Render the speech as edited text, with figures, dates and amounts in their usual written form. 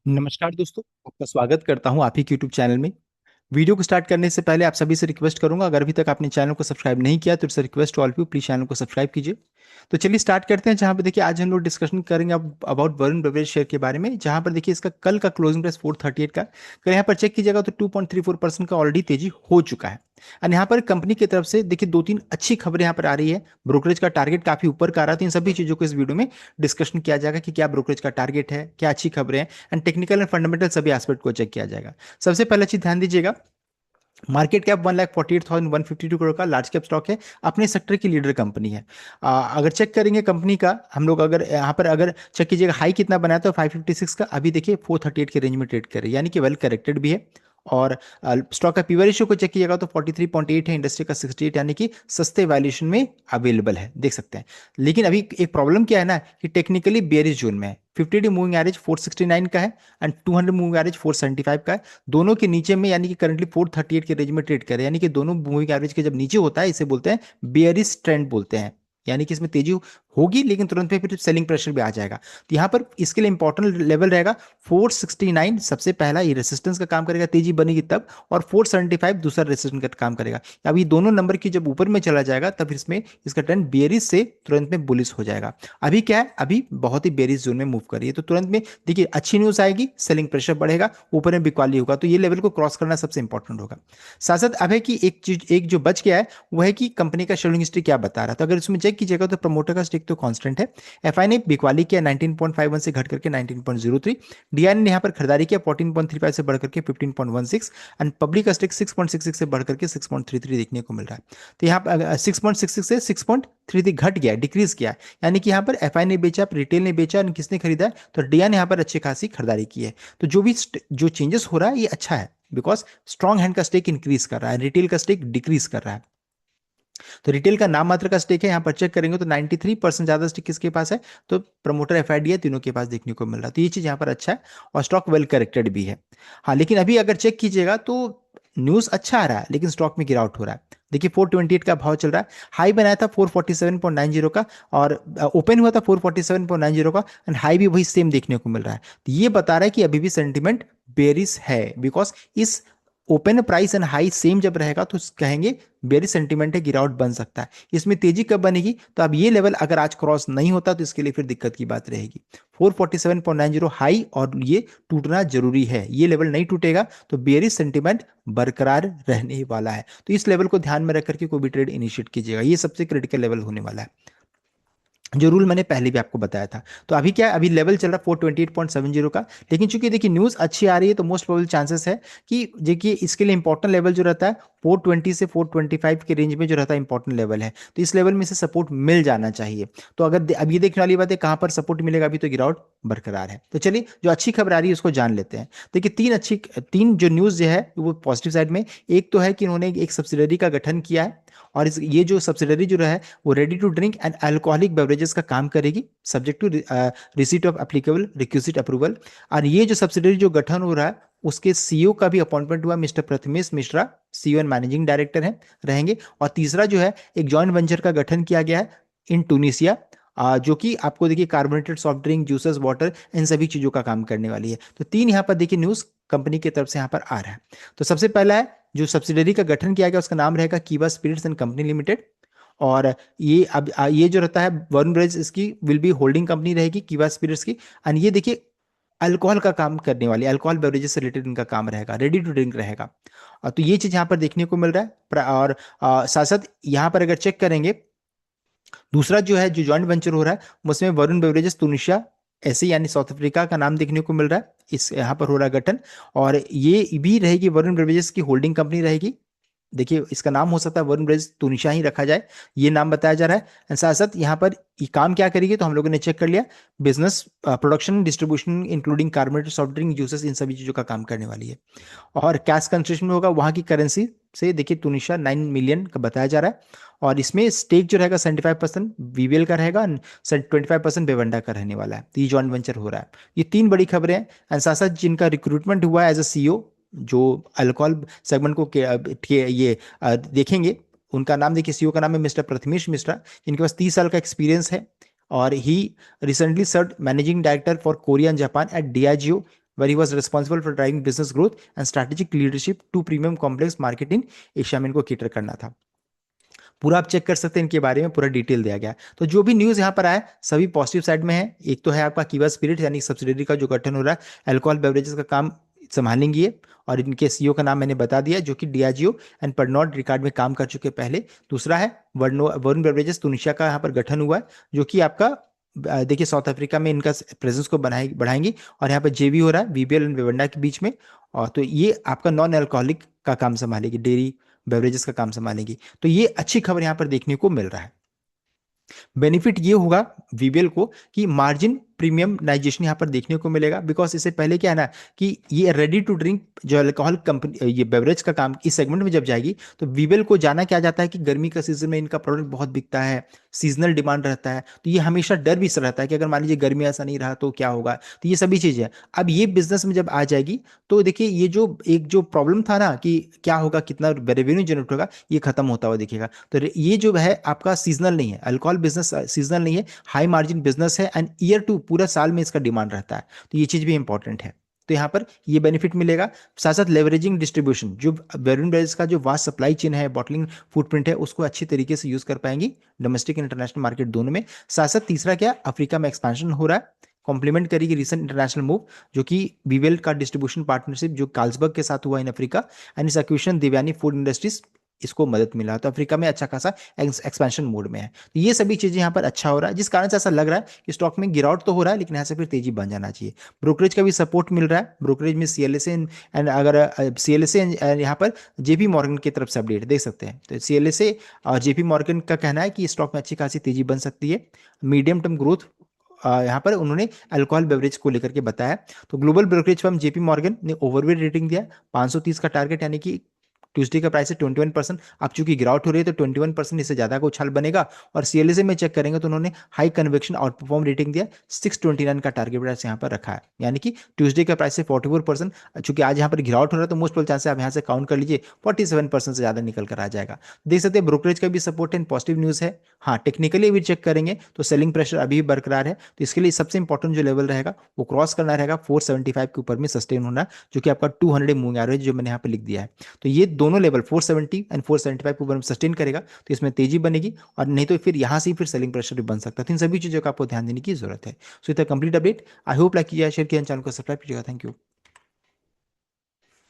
नमस्कार दोस्तों, आपका स्वागत करता हूं आप ही के यूट्यूब चैनल में। वीडियो को स्टार्ट करने से पहले आप सभी से रिक्वेस्ट करूंगा, अगर अभी तक आपने चैनल को सब्सक्राइब नहीं किया तो it's request to all you, please channel को सब्सक्राइब कीजिए। तो चलिए स्टार्ट करते हैं। जहां पर देखिए आज हम लोग डिस्कशन करेंगे अबाउट वरुण बेवरेज शेयर के बारे में। जहां पर देखिए इसका कल का क्लोजिंग प्राइस 438 का, अगर यहाँ पर चेक कीजिएगा तो 2.34% का ऑलरेडी तेजी हो चुका है। और यहाँ पर कंपनी की तरफ से देखिए दो तीन अच्छी खबरें यहाँ पर आ रही है। ब्रोकरेज का टारगेट काफी ऊपर का आ रहा था। इन सभी चीजों को इस वीडियो में डिस्कशन किया जाएगा कि क्या ब्रोकरेज का टारगेट है, क्या अच्छी खबरें हैं, एंड टेक्निकल एंड फंडामेंटल सभी एस्पेक्ट को चेक किया जाएगा। सबसे पहले चीज ध्यान दीजिएगा, मार्केट कैप 1,48,152 करोड़ का लार्ज कैप स्टॉक है, अपने सेक्टर की लीडर कंपनी है। अगर चेक करेंगे कंपनी का हम लोग, अगर यहाँ पर अगर चेक कीजिएगा हाई कितना बनाया तो 556 का, अभी देखिए 438 के रेंज में ट्रेड करे, यानी कि वेल करेक्टेड भी है। और स्टॉक का पीवी रेशियो को चेक कीजिएगा तो 43.8 है, इंडस्ट्री का 68, यानी कि सस्ते वैल्यूएशन में अवेलेबल है, देख सकते हैं। लेकिन अभी एक प्रॉब्लम क्या है ना कि टेक्निकली बेयरिश जोन में है। 50 डे मूविंग एवरेज 469 का है एंड 200 मूविंग एवरेज 475 का है, दोनों के नीचे में, यानी कि करंटली 438 के रेंज में ट्रेड करे, यानी कि दोनों मूविंग एवरेज के जब नीचे होता है इसे बोलते हैं बेयरिश ट्रेंड बोलते हैं। यानी कि इसमें तेजी होगी लेकिन तुरंत में फिर सेलिंग प्रेशर भी आ जाएगा। तो यहाँ पर इसके लिए इंपॉर्टेंट लेवल रहेगा 469, सबसे पहला ये रेसिस्टेंस का काम करेगा, तेजी बनेगी तब। और 475 दूसरा रेसिस्टेंस का काम करेगा। अब ये दोनों नंबर की जब ऊपर में चला जाएगा तब इसमें इसका ट्रेंड बेयरिश से तुरंत में बुलिश हो जाएगा। अभी क्या है, अभी बहुत ही बेयरिश जोन में मूव कर रही है, तो तुरंत में देखिए अच्छी न्यूज आएगी, सेलिंग प्रेशर बढ़ेगा, ऊपर में बिकवाली होगा, तो ये लेवल को क्रॉस करना सबसे इंपॉर्टेंट होगा। साथ साथ अब है कि एक चीज, एक जो बच गया है वो है कि कंपनी का शेड्यूलिंग हिस्ट्री क्या बता रहा है। तो अगर इसमें चेक कीजिएगा तो प्रमोटर का स्टेक तो कांस्टेंट है। एफआई ने बिकवाली किया 19.51 से घट करके 19.03। डीआई ने यहाँ पर खरीदारी किया 14.35 से बढ़ करके 15.16, एंड पब्लिक का स्टेक 6.66 से बढ़ करके 6.33 देखने को मिल रहा है। तो यहाँ पर 6.66 से 6.33 घट गया, डिक्रीज किया, यानी कि यहाँ पर एफआई ने बेचा, रिटेल ने बेचा, और किसने खरीदा है तो डीआई ने यहाँ पर अच्छी खासी खरीदारी की है। तो जो चेंजेस हो रहा है ये अच्छा है, बिकॉज स्ट्रॉन्ग हैंड का स्टेक इंक्रीज कर रहा है, रिटेल का स्टेक डिक्रीज कर रहा है। तो रिटेल का नाम मात्र का स्टेक है, यहाँ पर चेक करेंगे तो 93% ज्यादा स्टेक किसके पास है तो प्रमोटर एफआईडी है, तीनों के पास देखने को मिल रहा है। तो ये चीज यहाँ पर अच्छा है और स्टॉक वेल करेक्टेड भी है। हाँ, लेकिन अभी अगर चेक कीजिएगा तो न्यूज अच्छा आ रहा है लेकिन स्टॉक में गिरावट हो रहा है। देखिए 428 का भाव चल रहा है, हाई बनाया था 447.90 का, और ओपन हुआ था 447.90 का, एंड हाई भी वही सेम देखने को मिल रहा है। तो ये बता रहा है कि अभी भी सेंटिमेंट बेरिश है, बिकॉज इस open price and high same जब रहेगा तो कहेंगे बेरिश सेंटीमेंट है, गिरावट बन सकता है। इसमें तेजी कब बनेगी तो अब ये लेवल अगर आज क्रॉस नहीं होता तो इसके लिए फिर दिक्कत की बात रहेगी। 447.90 हाई और ये टूटना जरूरी है, ये लेवल नहीं टूटेगा तो बेरिश सेंटीमेंट बरकरार रहने वाला है। तो इस लेवल को ध्यान में रख करके कोई भी ट्रेड इनिशिएट कीजिएगा, ये सबसे क्रिटिकल लेवल होने वाला है, जो रूल मैंने पहले भी आपको बताया था। तो अभी क्या है, अभी लेवल चल रहा है 428.70 का, लेकिन चूंकि देखिए न्यूज़ अच्छी आ रही है तो मोस्ट प्रोबेबल चांसेस है कि देखिए इसके लिए इंपॉर्टेंट लेवल जो रहता है 420 से 425 के रेंज में जो रहता है इंपॉर्टेंट लेवल है, तो इस लेवल में से सपोर्ट मिल जाना चाहिए। तो अगर अब ये देखने वाली बात है कहाँ पर सपोर्ट मिलेगा, अभी तो गिरावट बरकरार है। तो चलिए जो अच्छी खबर आ रही है उसको जान लेते हैं। देखिए तीन जो न्यूज़ जो है वो पॉजिटिव साइड में, एक तो है कि उन्होंने एक सब्सिडरी का गठन किया है, और ये जो सब्सिडरी जो है वो ready to drink and alcoholic beverages का काम करेगी, subject to receipt of applicable requisite approval. और ये जो सब्सिडरी जो गठन हो रहा है उसके सीईओ का भी अपॉइंटमेंट हुआ, mister Prathamesh Mishra CEO and managing director हैं रहेंगे। और तीसरा जो है एक जॉइंट वेंचर का गठन किया गया है इन टूनिसिया, जो कि आपको देखिए carbonated soft drink, juices, water, इन सभी चीजों का काम करने वाली है। तो तीन यहाँ पर देखिए न्यूज कंपनी की तरफ से यहाँ पर आ रहा है। तो सबसे पहला है जो सब्सिडरी का गठन किया गया उसका नाम रहेगा कीवा स्पिरिट्स एंड कंपनी लिमिटेड। और ये अब ये जो रहता है वरुण ब्रेज, इसकी विल बी होल्डिंग कंपनी रहेगी कीवा स्पिरिट्स की। एंड ये देखिए अल्कोहल का काम करने वाली, अल्कोहल बेवरेजेस से रिलेटेड इनका काम रहेगा, रेडी टू ड्रिंक रहेगा। तो ये चीज यहाँ पर देखने को मिल रहा है। और साथ साथ यहाँ पर अगर चेक करेंगे दूसरा जो है जो जॉइंट वेंचर हो रहा है उसमें वरुण बेवरेजेस तुनिशिया ऐसे यानी साउथ अफ्रीका का नाम देखने को मिल रहा है, इस यहाँ पर हो रहा है गठन। और ये भी रहेगी वरुण बेवरेजेस की होल्डिंग कंपनी रहेगी। देखिए इसका नाम हो सकता है वरुण ब्रेज तुनिशा ही रखा जाए, ये नाम बताया जा रहा है। एंड साथ साथ यहाँ पर ये काम क्या करेगी तो हम लोगों ने चेक कर लिया, business production distribution including carbonated soft drink, juices, इन सभी चीजों का काम करने वाली है। और कैश कंसेशन में होगा वहां की करेंसी से, देखिए तुनिशा 9 मिलियन का बताया जा रहा है। और इसमें स्टेक जो रहेगा 75% वीवीएल का रहेगा, 25% बेवंडा का रहने वाला है। तो ये जॉइंट वेंचर हो रहा है। ये तीन बड़ी खबरें हैं। एंड साथ साथ जिनका रिक्रूटमेंट हुआ है एज अ सीईओ, जो अल्कोहल सेगमेंट को ये देखेंगे, उनका नाम देखिए, सीईओ का नाम है मिस्टर प्रथमेश मिश्रा, जिनके पास 30 साल का एक्सपीरियंस है। और ही recently serve managing director for Korea and Japan at Diageo where he was responsible for driving business growth and strategic leadership to premium complex market in Asia में इनको केटर करना था। पूरा आप चेक कर सकते हैं, इनके बारे में पूरा डिटेल दिया गया है। तो जो भी न्यूज़ यहाँ पर आया सभी पॉजिटिव साइड में है। एक तो है आपका कीवा स्पिरिट यानी सब्सिडरी का जो गठन हो रहा है, अल्कोहल बेवरेजेस का काम संभालेंगी ये, और इनके सीईओ का नाम मैंने बता दिया जो कि डियाजियो एंड पर्नॉट रिकार्ड में काम कर चुके पहले। दूसरा है वरुण बेवरेजेस तुनिशिया का यहाँ पर गठन हुआ है, जो कि आपका देखिए साउथ अफ्रीका में इनका प्रेजेंस को बढ़ाएंगी, और यहाँ पर जेवी हो रहा है वीबीएल एंड विवेंडा के बीच में। और तो ये आपका नॉन अल्कोहलिक का काम संभालेगी, डेयरी बेवरेजेस का काम संभालेगी। तो ये अच्छी खबर यहाँ पर देखने को मिल रहा है। बेनिफिट ये होगा वीबीएल को कि मार्जिन प्रीमियमाइजेशन यहाँ पर देखने को मिलेगा, बिकॉज इससे पहले क्या है ना कि ये रेडी टू ड्रिंक जो अल्कोहल कंपनी ये बेवरेज का काम इस सेगमेंट में जब जाएगी तो वीबीएल को जाना क्या जाता है कि गर्मी का सीजन में इनका प्रोडक्ट बहुत बिकता है, सीजनल डिमांड रहता है, तो ये हमेशा डर भी रहता है कि अगर मान लीजिए गर्मी ऐसा नहीं रहा तो क्या होगा। तो ये सभी चीजें अब ये बिजनेस में जब आ जाएगी तो देखिए ये जो एक जो प्रॉब्लम था ना कि क्या होगा कितना रेवेन्यू जनरेट होगा, ये खत्म होता हुआ दिखेगा। तो ये जो है आपका सीजनल नहीं है, अल्कोहल बिजनेस सीजनल नहीं है, हाई मार्जिन बिजनेस है, एंड ईयर टू पूरा साल में इसका डिमांड रहता है। तो ये चीज भी इंपॉर्टेंट है, तो यहाँ पर ये बेनिफिट मिलेगा। साथ साथ लेवरेजिंग डिस्ट्रीब्यूशन, जो वेरुन ब्रेज का जो वास्ट सप्लाई चेन है, बॉटलिंग फुटप्रिंट है, उसको अच्छी तरीके से यूज कर पाएंगी डोमेस्टिक इंटरनेशनल मार्केट दोनों में। साथ साथ तीसरा क्या, अफ्रीका में एक्सपेंशन हो रहा है, कॉम्प्लीमेंट करेगी रिसेंट इंटरनेशनल मूव जो कि बीवेल का डिस्ट्रीब्यूशन पार्टनरशिप जो कार्लसबर्ग के साथ हुआ इन अफ्रीका, एंड इस एक्विजिशन देवयानी फूड इंडस्ट्रीज इसको मदद मिला। तो अफ्रीका में अच्छा खासा एक्सपेंशन मोड में है। तो ये सभी चीजें यहाँ पर अच्छा हो रहा है, जिस कारण से ऐसा लग रहा है कि स्टॉक में गिरावट तो हो रहा है लेकिन यहाँ से फिर तेजी बन जाना चाहिए। ब्रोकरेज का भी सपोर्ट मिल रहा है, ब्रोकरेज में सीएलएसए एंड अगर सीएलएसए यहाँ पर जेपी मॉर्गन की तरफ से अपडेट देख सकते हैं। तो सीएलएसए और जेपी मॉर्गन का कहना है कि स्टॉक में अच्छी खासी तेजी बन सकती है। मीडियम टर्म ग्रोथ यहाँ पर उन्होंने अल्कोहल बेवरेज को लेकर के बताया। तो global brokerage firm JP Morgan ने ओवरवेट रेटिंग दिया, 530 का टारगेट, यानी कि ट्यूसडे का प्राइस है 21%। अब चूंकि गिरावट हो रही है तो 21% इससे ज्यादा का उछाल बनेगा। और सीएलएसए में चेक करेंगे तो उन्होंने high conviction out perform rating दिया, 629 का टारगेट प्राइस यहाँ पर रखा है, यानी कि ट्यूसडे का प्राइस है 44%। चूंकि आज यहाँ पर गिरावट हो रहा है तो मोस्ट चांस आप यहाँ से काउंट कर लीजिए 47% से ज्यादा निकल कर आ जाएगा। देख सकते हैं ब्रोकरेज का भी सपोर्ट एंड पॉजिटिव न्यूज है। हाँ, टेक्निकली भी चेक करेंगे तो सेलिंग प्रेशर अभी भी बरकरार है, तो इसके लिए सबसे इंपॉर्टेंट जो लेवल रहेगा वो क्रॉस करना रहेगा 475 के ऊपर में सस्टेन होना, जो कि आपका 200 मूविंग एवरेज जो मैंने यहाँ पे लिख दिया है। तो ये दोनों लेवल 470 एंड 475 के ऊपर में सस्टेन करेगा तो इसमें तेजी बनेगी, और नहीं तो फिर यहाँ से फिर सेलिंग प्रेशर भी बन सकता है। तो इन सभी चीजों का आपको ध्यान देने की जरूरत है। सो इतना complete update, I hope like कीजिए, शेयर किया, चैनल को सब्सक्राइब कीजिएगा। Thank you.